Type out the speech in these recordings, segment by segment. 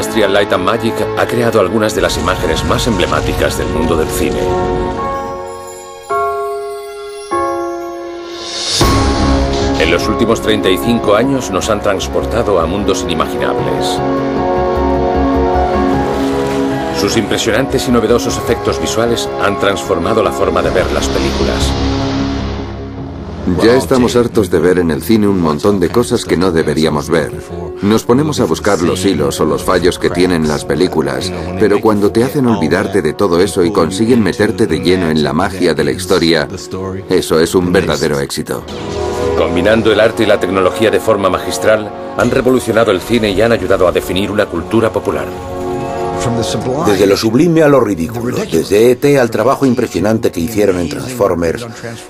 Industrial Light and Magic ha creado algunas de las imágenes más emblemáticas del mundo del cine. En los últimos 35 años nos han transportado a mundos inimaginables. Sus impresionantes y novedosos efectos visuales han transformado la forma de ver las películas. Ya estamos hartos de ver en el cine un montón de cosas que no deberíamos ver. Nos ponemos a buscar los hilos o los fallos que tienen las películas, pero cuando te hacen olvidarte de todo eso y consiguen meterte de lleno en la magia de la historia, eso es un verdadero éxito. Combinando el arte y la tecnología de forma magistral, han revolucionado el cine y han ayudado a definir una cultura popular. Desde lo sublime a lo ridículo, desde E.T. al trabajo impresionante que hicieron en Transformers,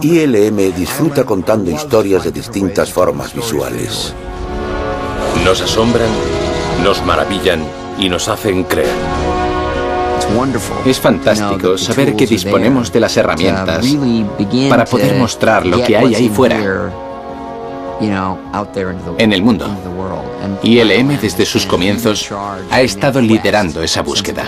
ILM disfruta contando historias de distintas formas visuales. Nos asombran, nos maravillan y nos hacen creer. Es fantástico saber que disponemos de las herramientas para poder mostrar lo que hay ahí fuera, en el mundo. ILM desde sus comienzos ha estado liderando esa búsqueda.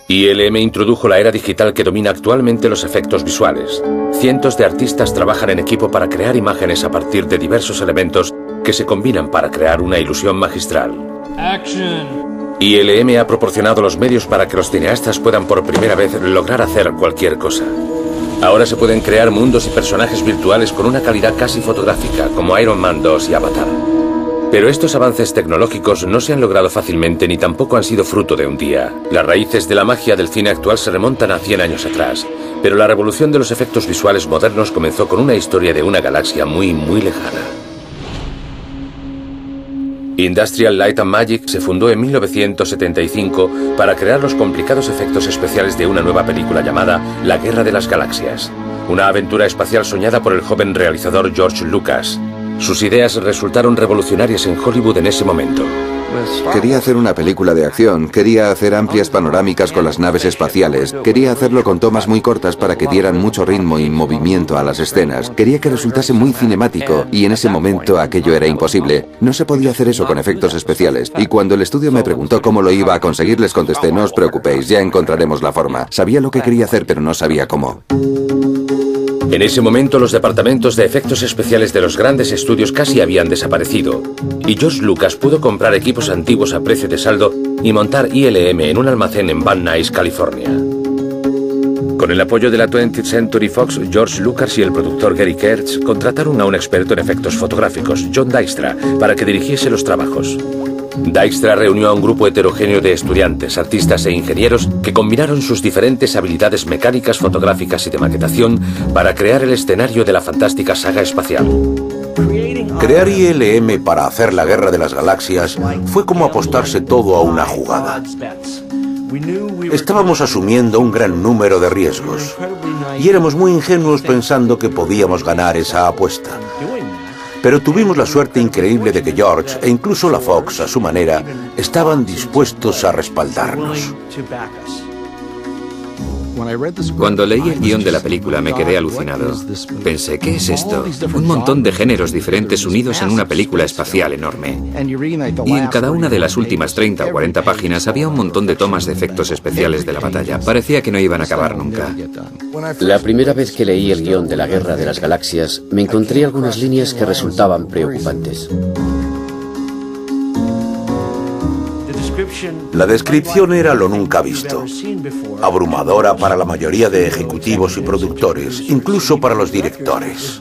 ILM introdujo la era digital que domina actualmente los efectos visuales. Cientos de artistas trabajan en equipo para crear imágenes a partir de diversos elementos que se combinan para crear una ilusión magistral. ILM ha proporcionado los medios para que los cineastas puedan por primera vez lograr hacer cualquier cosa. Ahora se pueden crear mundos y personajes virtuales con una calidad casi fotográfica, como Iron Man 2 y Avatar. Pero estos avances tecnológicos no se han logrado fácilmente ni tampoco han sido fruto de un día. Las raíces de la magia del cine actual se remontan a 100 años atrás, pero la revolución de los efectos visuales modernos comenzó con una historia de una galaxia muy lejana. Industrial Light and Magic se fundó en 1975 para crear los complicados efectos especiales de una nueva película llamada La Guerra de las Galaxias, una aventura espacial soñada por el joven realizador George Lucas. Sus ideas resultaron revolucionarias en Hollywood en ese momento. Quería hacer una película de acción, quería hacer amplias panorámicas con las naves espaciales, quería hacerlo con tomas muy cortas para que dieran mucho ritmo y movimiento a las escenas, quería que resultase muy cinemático y en ese momento aquello era imposible. No se podía hacer eso con efectos especiales y cuando el estudio me preguntó cómo lo iba a conseguir les contesté, no os preocupéis, ya encontraremos la forma. Sabía lo que quería hacer pero no sabía cómo. En ese momento los departamentos de efectos especiales de los grandes estudios casi habían desaparecido y George Lucas pudo comprar equipos antiguos a precio de saldo y montar ILM en un almacén en Van Nuys, California. Con el apoyo de la 20th Century Fox, George Lucas y el productor Gary Kurtz contrataron a un experto en efectos fotográficos, John Dykstra, para que dirigiese los trabajos. Dykstra reunió a un grupo heterogéneo de estudiantes, artistas e ingenieros que combinaron sus diferentes habilidades mecánicas, fotográficas y de maquetación para crear el escenario de la fantástica saga espacial. Crear ILM para hacer la Guerra de las Galaxias fue como apostarse todo a una jugada. Estábamos asumiendo un gran número de riesgos y éramos muy ingenuos pensando que podíamos ganar esa apuesta. Pero tuvimos la suerte increíble de que George e incluso la Fox, a su manera, estaban dispuestos a respaldarnos. Cuando leí el guión de la película me quedé alucinado. Pensé, ¿qué es esto? Un montón de géneros diferentes unidos en una película espacial enorme. Y en cada una de las últimas 30 o 40 páginas había un montón de tomas de efectos especiales de la batalla. Parecía que no iban a acabar nunca. La primera vez que leí el guión de la Guerra de las Galaxias, me encontré algunas líneas que resultaban preocupantes. La descripción era lo nunca visto. Abrumadora para la mayoría de ejecutivos y productores, incluso para los directores.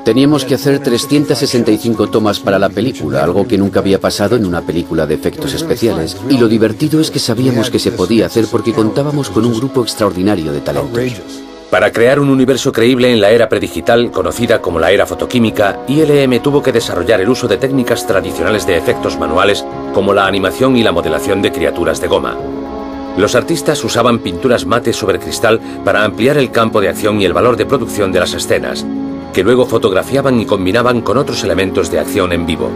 Teníamos que hacer 365 tomas para la película, algo que nunca había pasado en una película de efectos especiales. Y lo divertido es que sabíamos que se podía hacer porque contábamos con un grupo extraordinario de talentos. Para crear un universo creíble en la era predigital, conocida como la era fotoquímica, ILM tuvo que desarrollar el uso de técnicas tradicionales de efectos manuales como la animación y la modelación de criaturas de goma. Los artistas usaban pinturas mate sobre cristal para ampliar el campo de acción y el valor de producción de las escenas, que luego fotografiaban y combinaban con otros elementos de acción en vivo.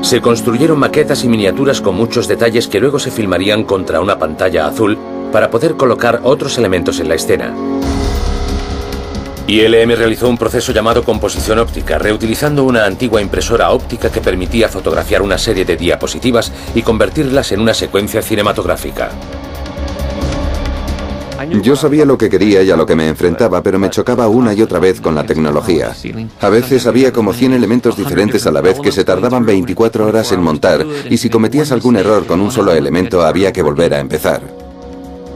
Se construyeron maquetas y miniaturas con muchos detalles que luego se filmarían contra una pantalla azul para poder colocar otros elementos en la escena. ILM realizó un proceso llamado composición óptica, reutilizando una antigua impresora óptica que permitía fotografiar una serie de diapositivas y convertirlas en una secuencia cinematográfica. Yo sabía lo que quería y a lo que me enfrentaba, pero me chocaba una y otra vez con la tecnología. A veces había como 100 elementos diferentes a la vez que se tardaban 24 horas en montar, y si cometías algún error con un solo elemento había que volver a empezar.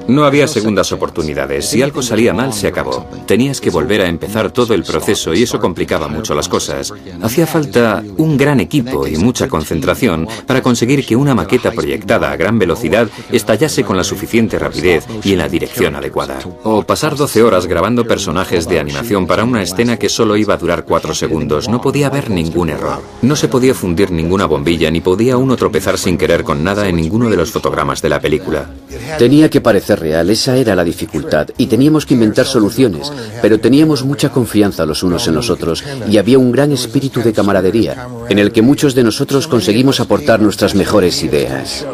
No había segundas oportunidades. Si algo salía mal, se acabó. Tenías que volver a empezar todo el proceso y eso complicaba mucho las cosas. Hacía falta un gran equipo y mucha concentración para conseguir que una maqueta proyectada a gran velocidad estallase con la suficiente rapidez y en la dirección adecuada. O pasar 12 horas grabando personajes de animación para una escena que solo iba a durar 4 segundos. No podía haber ningún error. No se podía fundir ninguna bombilla ni podía uno tropezar sin querer con nada en ninguno de los fotogramas de la película. Tenía que parecer real, esa era la dificultad, y teníamos que inventar soluciones, pero teníamos mucha confianza los unos en los otros, y había un gran espíritu de camaradería, en el que muchos de nosotros conseguimos aportar nuestras mejores ideas.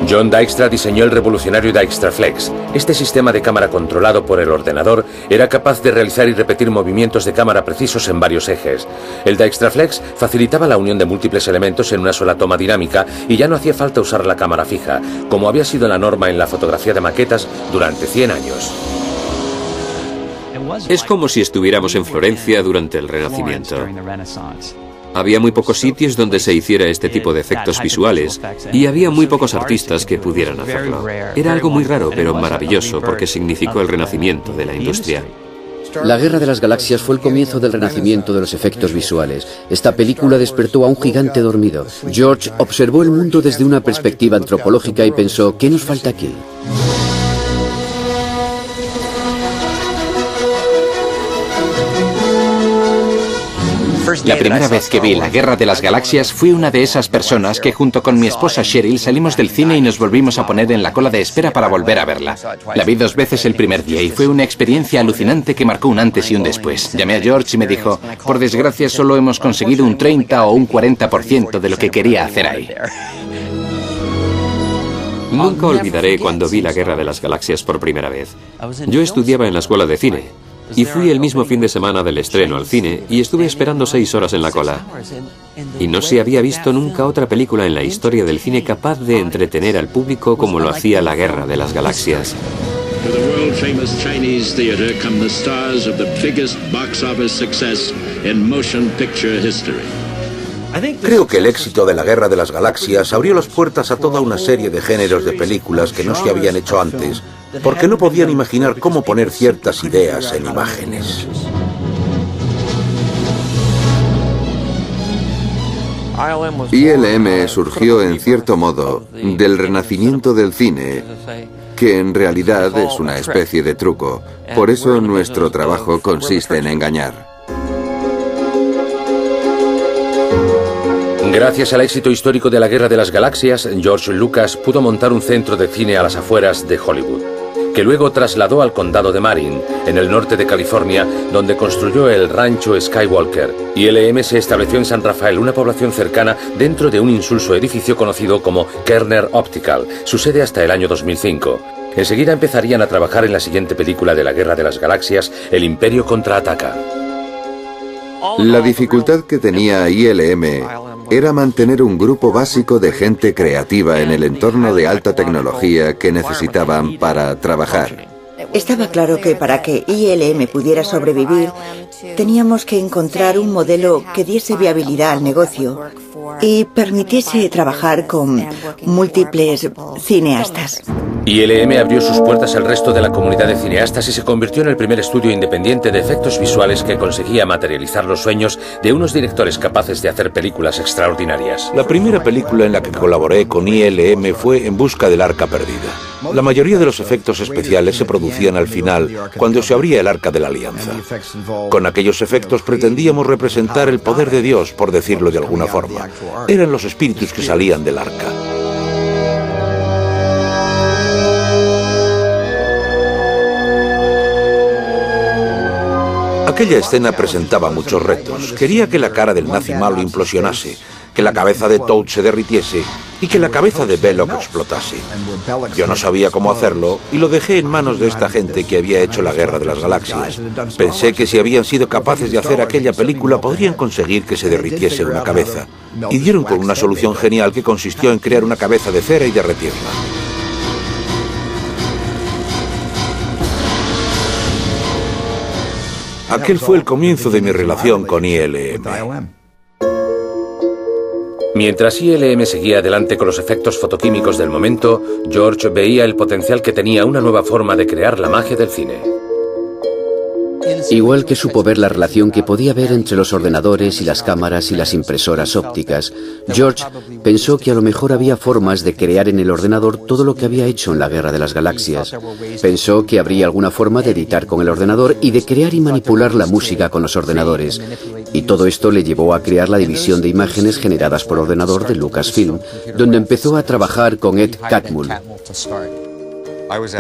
John Dykstra diseñó el revolucionario Dykstraflex. Este sistema de cámara controlado por el ordenador era capaz de realizar y repetir movimientos de cámara precisos en varios ejes. El Dykstraflex facilitaba la unión de múltiples elementos en una sola toma dinámica y ya no hacía falta usar la cámara fija, como había sido la norma en la fotografía de maquetas durante 100 años. Es como si estuviéramos en Florencia durante el Renacimiento. Había muy pocos sitios donde se hiciera este tipo de efectos visuales y había muy pocos artistas que pudieran hacerlo. Era algo muy raro, pero maravilloso, porque significó el renacimiento de la industria. La Guerra de las Galaxias fue el comienzo del renacimiento de los efectos visuales. Esta película despertó a un gigante dormido. George observó el mundo desde una perspectiva antropológica y pensó, ¿qué nos falta aquí? La primera vez que vi La Guerra de las Galaxias fui una de esas personas que junto con mi esposa Cheryl salimos del cine y nos volvimos a poner en la cola de espera para volver a verla. La vi 2 veces el primer día y fue una experiencia alucinante que marcó un antes y un después. Llamé a George y me dijo, por desgracia solo hemos conseguido un 30 o un 40% de lo que quería hacer ahí. Nunca olvidaré cuando vi La Guerra de las Galaxias por primera vez. Yo estudiaba en la escuela de cine y fui el mismo fin de semana del estreno al cine y estuve esperando 6 horas en la cola. Y no se había visto nunca otra película en la historia del cine capaz de entretener al público como lo hacía La Guerra de las Galaxias. Creo que el éxito de La Guerra de las Galaxias abrió las puertas a toda una serie de géneros de películas que no se habían hecho antes, porque no podían imaginar cómo poner ciertas ideas en imágenes. ILM surgió en cierto modo del renacimiento del cine, que en realidad es una especie de truco. Por eso nuestro trabajo consiste en engañar. Gracias al éxito histórico de la Guerra de las Galaxias, George Lucas pudo montar un centro de cine a las afueras de Hollywood, que luego trasladó al condado de Marin, en el norte de California, donde construyó el rancho Skywalker. ILM se estableció en San Rafael, una población cercana, dentro de un insulso edificio conocido como Kerner Optical, su sede hasta el año 2005. Enseguida empezarían a trabajar en la siguiente película de la Guerra de las Galaxias, El Imperio contraataca. La dificultad que tenía ILM era mantener un grupo básico de gente creativa en el entorno de alta tecnología que necesitaban para trabajar. Estaba claro que para que ILM pudiera sobrevivir, teníamos que encontrar un modelo que diese viabilidad al negocio y permitiese trabajar con múltiples cineastas. ILM abrió sus puertas al resto de la comunidad de cineastas y se convirtió en el primer estudio independiente de efectos visuales que conseguía materializar los sueños de unos directores capaces de hacer películas extraordinarias. La primera película en la que colaboré con ILM fue En busca del Arca Perdida. La mayoría de los efectos especiales se producían al final, cuando se abría el Arca de la Alianza. Con aquellos efectos pretendíamos representar el poder de Dios, por decirlo de alguna forma. Eran los espíritus que salían del Arca. Aquella escena presentaba muchos retos. Quería que la cara del nazi malo implosionase, que la cabeza de Toad se derritiese y que la cabeza de Belloc explotase. Yo no sabía cómo hacerlo y lo dejé en manos de esta gente que había hecho la Guerra de las Galaxias. Pensé que si habían sido capaces de hacer aquella película podrían conseguir que se derritiese una cabeza. Y dieron con una solución genial que consistió en crear una cabeza de cera y derretirla. Aquel fue el comienzo de mi relación con ILM. Mientras ILM seguía adelante con los efectos fotoquímicos del momento, George veía el potencial que tenía una nueva forma de crear la magia del cine. Igual que supo ver la relación que podía haber entre los ordenadores y las cámaras y las impresoras ópticas, George pensó que a lo mejor había formas de crear en el ordenador todo lo que había hecho en la Guerra de las Galaxias. Pensó que habría alguna forma de editar con el ordenador y de crear y manipular la música con los ordenadores. Y todo esto le llevó a crear la división de imágenes generadas por ordenador de Lucasfilm, donde empezó a trabajar con Ed Catmull.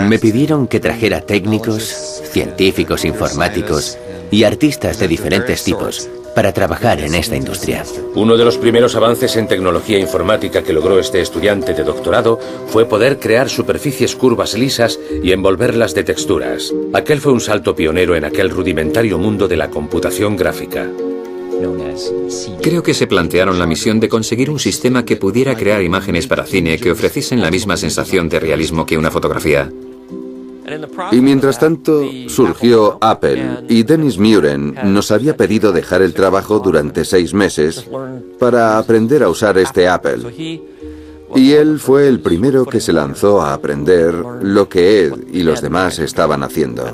Me pidieron que trajera técnicos, científicos, informáticos y artistas de diferentes tipos para trabajar en esta industria. Uno de los primeros avances en tecnología informática que logró este estudiante de doctorado fue poder crear superficies curvas lisas y envolverlas de texturas. Aquel fue un salto pionero en aquel rudimentario mundo de la computación gráfica. Creo que se plantearon la misión de conseguir un sistema que pudiera crear imágenes para cine que ofreciesen la misma sensación de realismo que una fotografía. Y mientras tanto surgió Apple y Dennis Muren nos había pedido dejar el trabajo durante 6 meses para aprender a usar este Apple. Y él fue el primero que se lanzó a aprender lo que Ed y los demás estaban haciendo.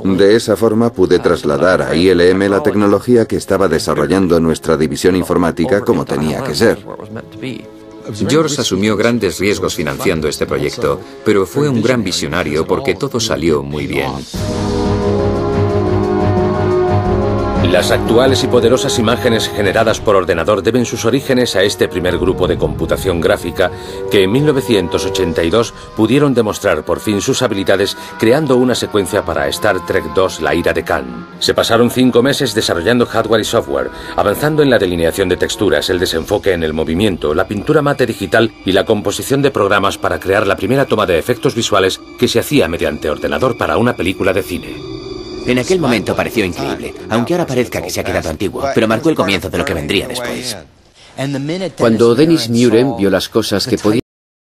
De esa forma pude trasladar a ILM la tecnología que estaba desarrollando nuestra división informática como tenía que ser. George asumió grandes riesgos financiando este proyecto, pero fue un gran visionario porque todo salió muy bien. Las actuales y poderosas imágenes generadas por ordenador deben sus orígenes a este primer grupo de computación gráfica que en 1982 pudieron demostrar por fin sus habilidades creando una secuencia para Star Trek II, La ira de Khan. Se pasaron 5 meses desarrollando hardware y software, avanzando en la delineación de texturas, el desenfoque en el movimiento, la pintura mate digital y la composición de programas para crear la primera toma de efectos visuales que se hacía mediante ordenador para una película de cine. En aquel momento pareció increíble, aunque ahora parezca que se ha quedado antiguo, pero marcó el comienzo de lo que vendría después. Cuando Dennis Muren vio las cosas que podía